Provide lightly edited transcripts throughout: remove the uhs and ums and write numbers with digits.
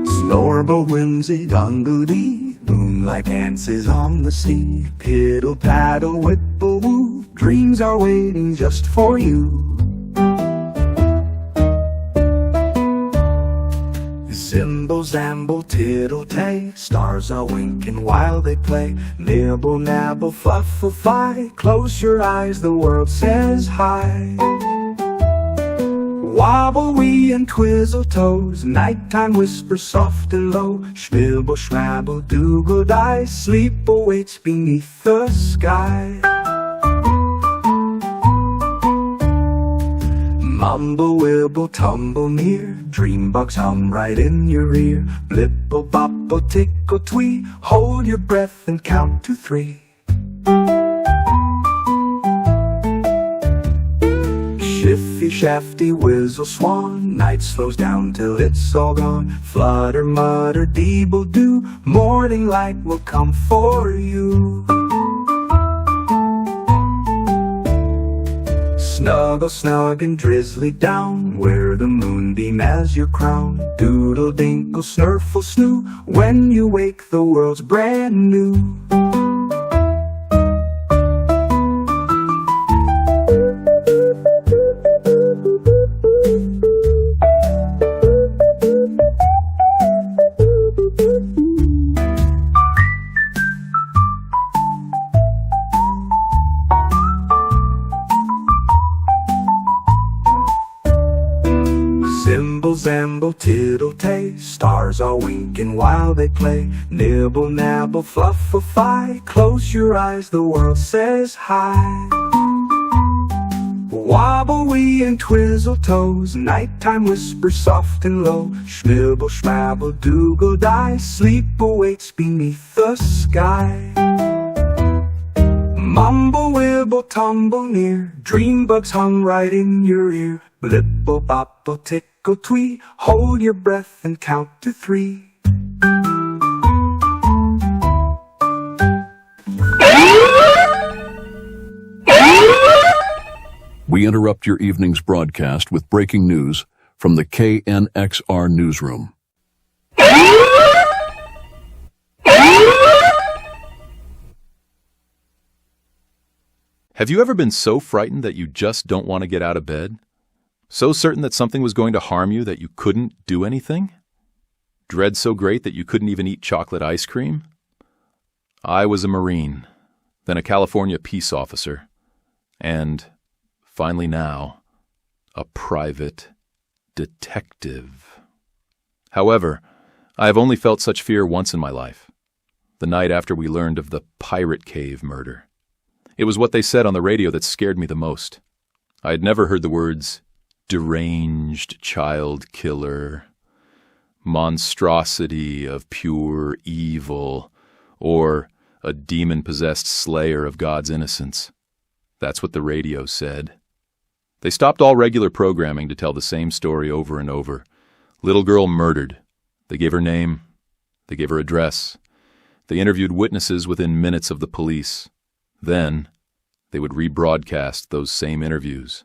Snorble, whimsy, dungadee, moonlight dances on the sea. Piddle, paddle, whipple, woo, dreams are waiting just for you. Zimble, zamble, tittle-tay, stars are winking while they play. Nibble, nabble, fluffify, close your eyes, the world says hi. Wobble wee and twizzle toes, nighttime whisper soft and low. Schmibble, schmabble, doogle die, sleep awaits beneath the sky. Mumble, wibble, tumble near, dream bugs hum right in your ear. Blipple, bopple, tickle, twee, hold your breath and count to 3. Shiffy, shafty, whizzle, swan, night slows down till it's all gone. Flutter, mutter, deeble, doo, morning light will come for you. Snuggle, snug and drizzly down, wear the moonbeam as your crown. Doodle, dinkle, snurfle, snoo, when you wake the world's brand new. Zimble, zamble, tittle-tay, stars are winking while they play. Nibble, nabble, fluffify, close your eyes, the world says hi. Wobble wee and twizzle toes, nighttime whisper soft and low. Schmibble, schmabble, doogle die, sleep awaits beneath the sky. Mumble, wibble, tumble near, dream bugs hum right in your ear. Blipple, bopple, tickle, twee, hold your breath and count to 3. We interrupt your evening's broadcast with breaking news from the KNXR newsroom. Have you ever been so frightened that you just don't want to get out of bed? So certain that something was going to harm you that you couldn't do anything? Dread so great that you couldn't even eat chocolate ice cream? I was a Marine, then a California peace officer, and, finally now, a private detective. However, I have only felt such fear once in my life, the night after we learned of the Pirate Cave murder. It was what they said on the radio that scared me the most. I had never heard the words deranged child killer, monstrosity of pure evil, or a demon-possessed slayer of God's innocence. That's what the radio said. They stopped all regular programming to tell the same story over and over. Little girl murdered. They gave her name. They gave her address. They interviewed witnesses within minutes of the police. Then, they would rebroadcast those same interviews.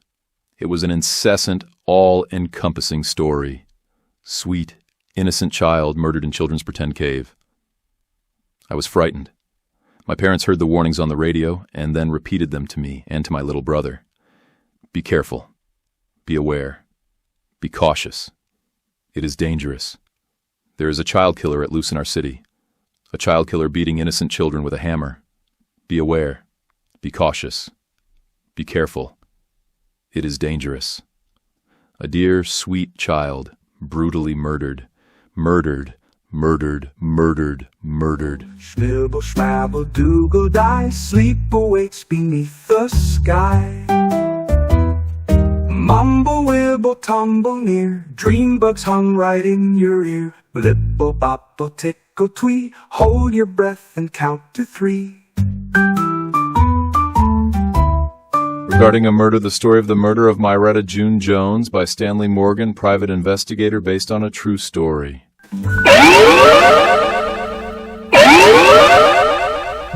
It was an incessant, all-encompassing story. Sweet, innocent child murdered in children's pretend cave. I was frightened. My parents heard the warnings on the radio and then repeated them to me and to my little brother. Be careful. Be aware. Be cautious. It is dangerous. There is a child killer at loose in our city. A child killer beating innocent children with a hammer. Be aware. Be cautious. Be careful. It is dangerous. A dear, sweet child, brutally murdered. Murdered. Murdered. Murdered. Murdered. Schnibble, schnabble, doogle die, sleep awaits beneath the sky. Mumble, wibble, tumble near, dream bugs hum right in your ear. Blipple, bopple, tickle, twee, hold your breath and count to 3. Regarding a murder, the story of the murder of Myretta June Jones by Stanley Morgan, private investigator, based on a true story.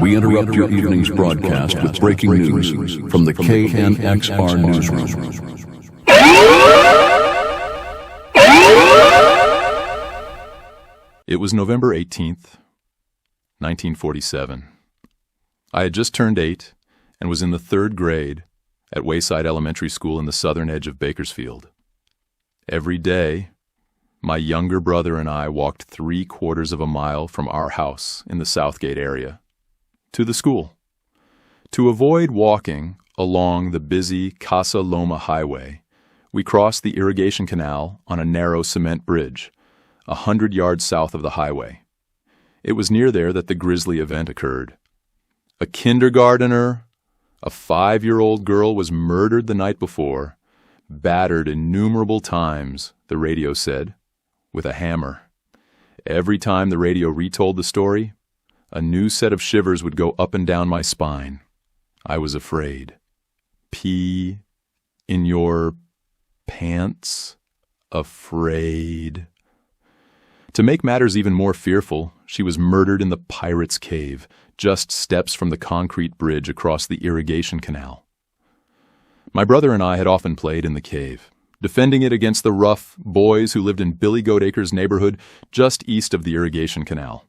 We interrupt your evening's broadcast with breaking news from the KNXR newsroom. It was November 18th, 1947. I had just turned 8 and was in the 3rd grade at Wayside Elementary School in the southern edge of Bakersfield. Every day, my younger brother and I walked 3/4 of a mile from our house in the Southgate area to the school. To avoid walking along the busy Casa Loma Highway, we crossed the irrigation canal on a narrow cement bridge, 100 yards south of the highway. It was near there that the grisly event occurred. A kindergartner, a 5-year-old girl, was murdered the night before, battered innumerable times, the radio said, with a hammer. Every time the radio retold the story, a new set of shivers would go up and down my spine. I was afraid. Pee in your pants? Afraid. To make matters even more fearful, she was murdered in the Pirate's Cave, just steps from the concrete bridge across the irrigation canal. My brother and I had often played in the cave, defending it against the rough boys who lived in Billy Goat Acres neighborhood just east of the irrigation canal.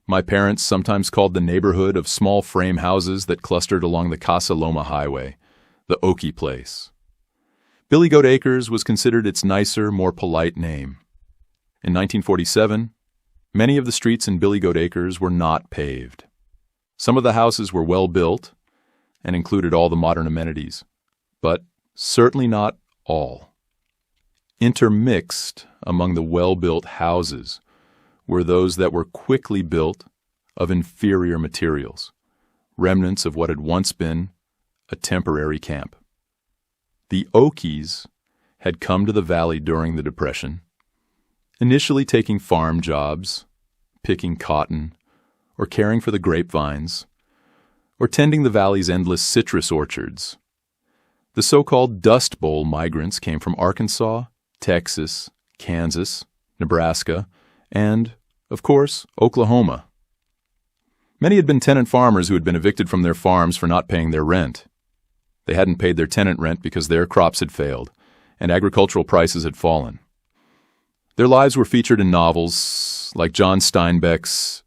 My parents sometimes called the neighborhood of small frame houses that clustered along the Casa Loma Highway the Okie Place. Billy Goat Acres was considered its nicer, more polite name. In 1947, many of the streets in Billy Goat Acres were not paved. Some of the houses were well built and included all the modern amenities, but certainly not all. Intermixed among the well-built houses were those that were quickly built of inferior materials, remnants of what had once been a temporary camp. The Okies had come to the valley during the Depression, initially taking farm jobs, picking cotton, or caring for the grapevines, or tending the valley's endless citrus orchards. The so-called Dust Bowl migrants came from Arkansas, Texas, Kansas, Nebraska, and, of course, Oklahoma. Many had been tenant farmers who had been evicted from their farms for not paying their rent. They hadn't paid their tenant rent because their crops had failed, and agricultural prices had fallen. Their lives were featured in novels like John Steinbeck's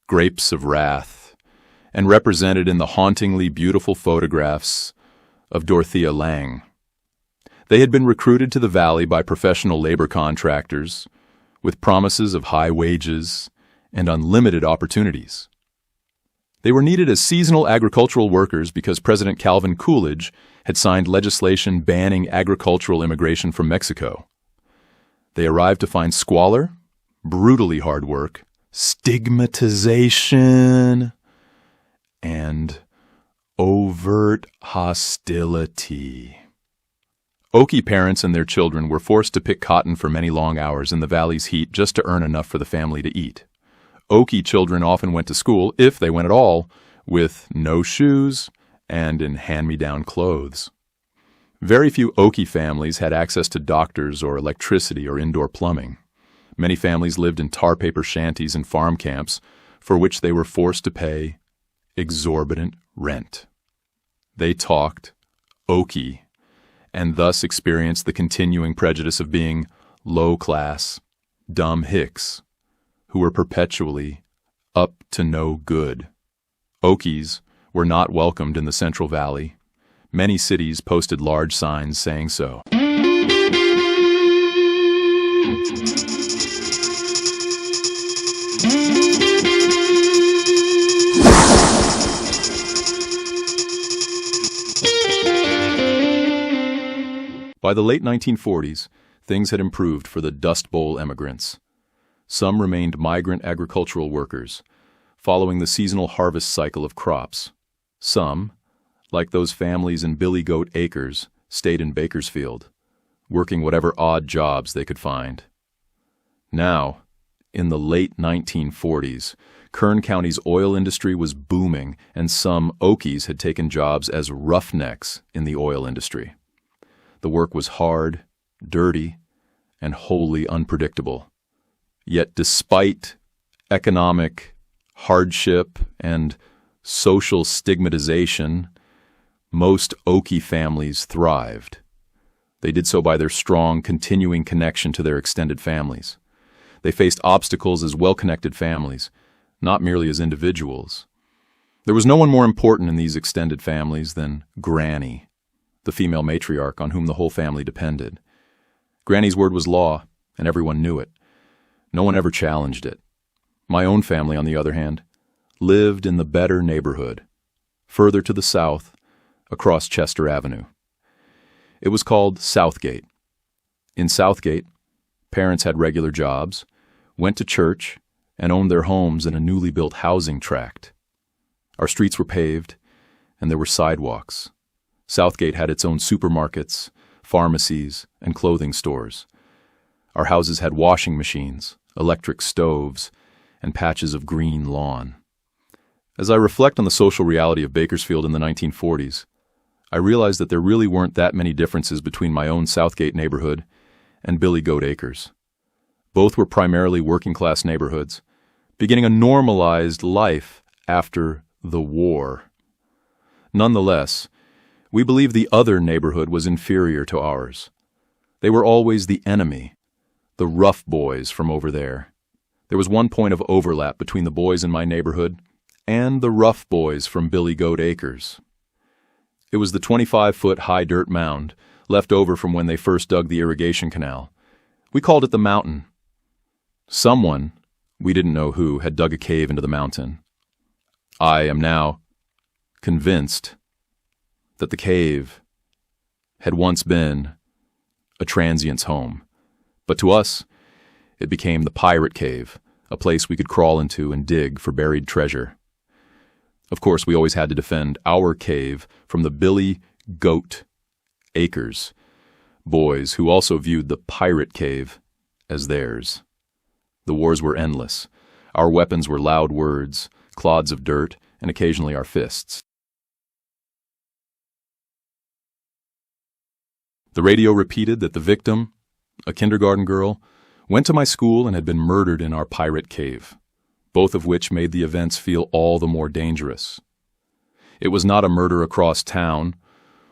Grapes of Wrath, and represented in the hauntingly beautiful photographs of Dorothea Lange. They had been recruited to the valley by professional labor contractors with promises of high wages and unlimited opportunities. They were needed as seasonal agricultural workers because President Calvin Coolidge had signed legislation banning agricultural immigration from Mexico. They arrived to find squalor, brutally hard work, stigmatization, and overt hostility. Okie parents and their children were forced to pick cotton for many long hours in the valley's heat just to earn enough for the family to eat. Okie children often went to school, if they went at all, with no shoes and in hand-me-down clothes. Very few Okie families had access to doctors or electricity or indoor plumbing. Many families lived in tar paper shanties and farm camps for which they were forced to pay exorbitant rent. They talked Okie and thus experienced the continuing prejudice of being low-class, dumb hicks who were perpetually up to no good. Okies were not welcomed in the Central Valley. Many cities posted large signs saying so. By the late 1940s, things had improved for the Dust Bowl emigrants. Some remained migrant agricultural workers, following the seasonal harvest cycle of crops. Some, like those families in Billy Goat Acres, stayed in Bakersfield, working whatever odd jobs they could find. Now, in the late 1940s, Kern County's oil industry was booming, and some Okies had taken jobs as roughnecks in the oil industry. The work was hard, dirty, and wholly unpredictable. Yet despite economic hardship and social stigmatization, most Okie families thrived. They did so by their strong, continuing connection to their extended families. They faced obstacles as well-connected families, not merely as individuals. There was no one more important in these extended families than Granny, the female matriarch on whom the whole family depended. Granny's word was law, and everyone knew it. No one ever challenged it. My own family, on the other hand, lived in the better neighborhood, further to the south, across Chester Avenue. It was called Southgate. In Southgate, parents had regular jobs, went to church, and owned their homes in a newly built housing tract. Our streets were paved, and there were sidewalks. Southgate had its own supermarkets, pharmacies, and clothing stores. Our houses had washing machines, electric stoves, and patches of green lawn. As I reflect on the social reality of Bakersfield in the 1940s, I realize that there really weren't that many differences between my own Southgate neighborhood and Billy Goat Acres. Both were primarily working-class neighborhoods, beginning a normalized life after the war. Nonetheless, we believe the other neighborhood was inferior to ours. They were always the enemy, the rough boys from over there. There was one point of overlap between the boys in my neighborhood and the rough boys from Billy Goat Acres. It was the 25-foot high dirt mound left over from when they first dug the irrigation canal. We called it the mountain. Someone, we didn't know who, had dug a cave into the mountain. I am now convinced that the cave had once been a transient's home, but to us, it became the pirate cave, a place we could crawl into and dig for buried treasure. Of course, we always had to defend our cave from the Billy Goat Acres boys who also viewed the pirate cave as theirs. The wars were endless. Our weapons were loud words, clods of dirt, and occasionally our fists. The radio repeated that the victim, a kindergarten girl, went to my school and had been murdered in our pirate cave, both of which made the events feel all the more dangerous. It was not a murder across town,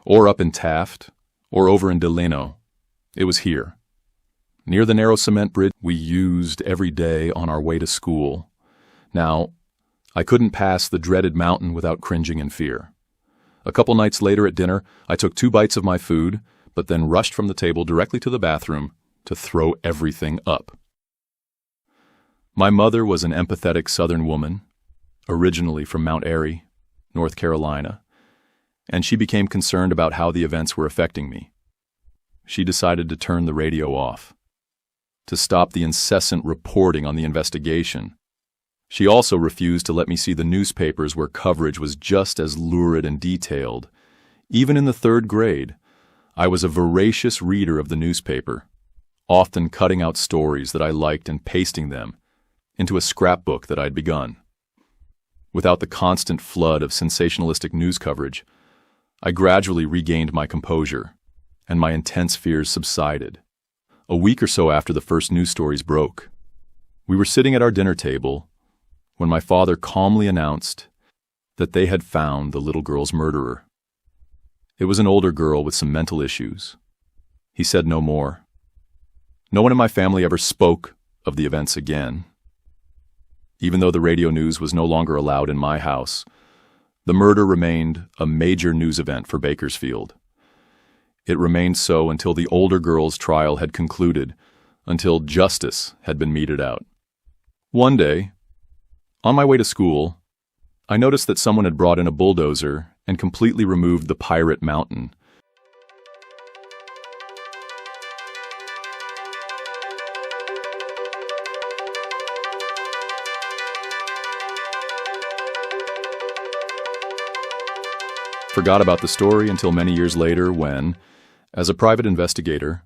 or up in Taft, or over in Delano. It was here, near the narrow cement bridge we used every day on our way to school. Now, I couldn't pass the dreaded mountain without cringing in fear. A couple nights later at dinner, I took 2 bites of my food, but then rushed from the table directly to the bathroom to throw everything up. My mother was an empathetic Southern woman, originally from Mount Airy, North Carolina, and she became concerned about how the events were affecting me. She decided to turn the radio off, to stop the incessant reporting on the investigation. She also refused to let me see the newspapers where coverage was just as lurid and detailed. Even in the 3rd grade, I was a voracious reader of the newspaper, often cutting out stories that I liked and pasting them into a scrapbook that I'd begun. Without the constant flood of sensationalistic news coverage, I gradually regained my composure, and my intense fears subsided. A week or so after the first news stories broke, we were sitting at our dinner table when my father calmly announced that they had found the little girl's murderer. It was an older girl with some mental issues. He said no more. No one in my family ever spoke of the events again. Even though the radio news was no longer allowed in my house, the murder remained a major news event for Bakersfield. It remained so until the older girl's trial had concluded, until justice had been meted out. One day, on my way to school, I noticed that someone had brought in a bulldozer and completely removed the pirate mountain. Forgot about the story until many years later when, as a private investigator,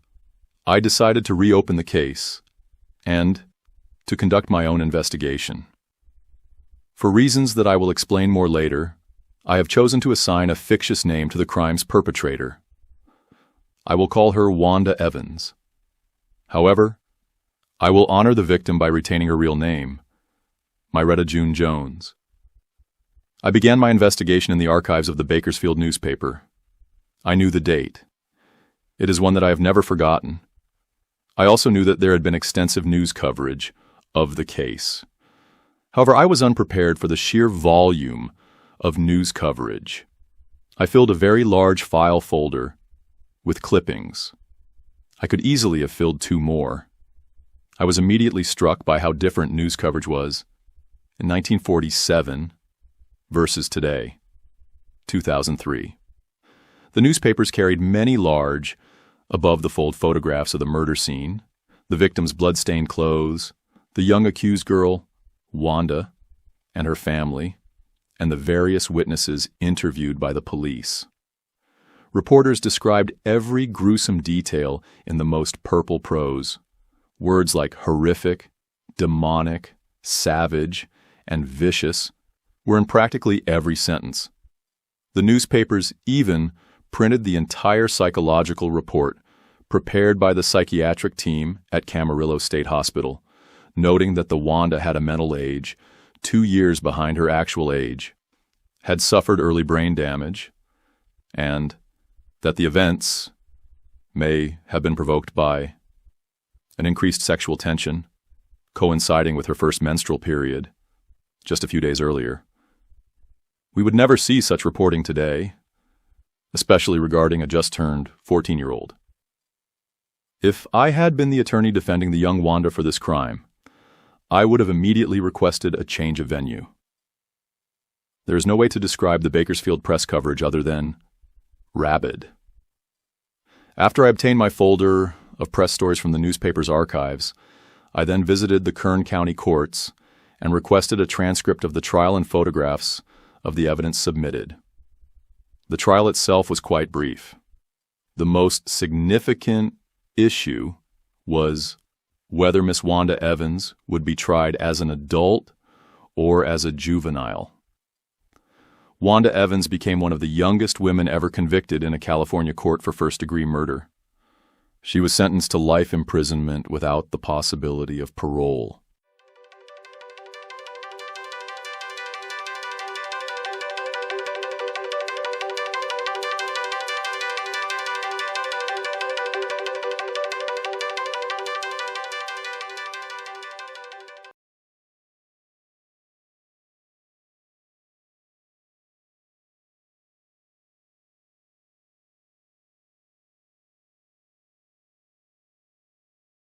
I decided to reopen the case and to conduct my own investigation. For reasons that I will explain more later, I have chosen to assign a fictitious name to the crime's perpetrator. I will call her Wanda Evans. However, I will honor the victim by retaining her real name, Myretta June Jones. I began my investigation in the archives of the Bakersfield newspaper. I knew the date. It is one that I have never forgotten. I also knew that there had been extensive news coverage of the case. However, I was unprepared for the sheer volume of news coverage. I filled a very large file folder with clippings. I could easily have filled 2 more. I was immediately struck by how different news coverage was in 1947 versus today, 2003. The newspapers carried many large, above-the-fold photographs of the murder scene, the victim's blood-stained clothes, the young accused girl, Wanda, and her family, and the various witnesses interviewed by the police. Reporters described every gruesome detail in the most purple prose. Words like horrific, demonic, savage, and vicious were in practically every sentence. The newspapers even printed the entire psychological report prepared by the psychiatric team at Camarillo State Hospital, noting that the Wanda had a mental age 2 years behind her actual age, had suffered early brain damage, and that the events may have been provoked by an increased sexual tension coinciding with her first menstrual period just a few days earlier. We would never see such reporting today, especially regarding a just-turned 14-year-old. If I had been the attorney defending the young Wanda for this crime, I would have immediately requested a change of venue. There is no way to describe the Bakersfield press coverage other than rabid. After I obtained my folder of press stories from the newspaper's archives, I then visited the Kern County courts and requested a transcript of the trial and photographs of the evidence submitted. The trial itself was quite brief. The most significant issue was whether Miss Wanda Evans would be tried as an adult or as a juvenile. Wanda Evans became one of the youngest women ever convicted in a California court for first-degree murder. She was sentenced to life imprisonment without the possibility of parole.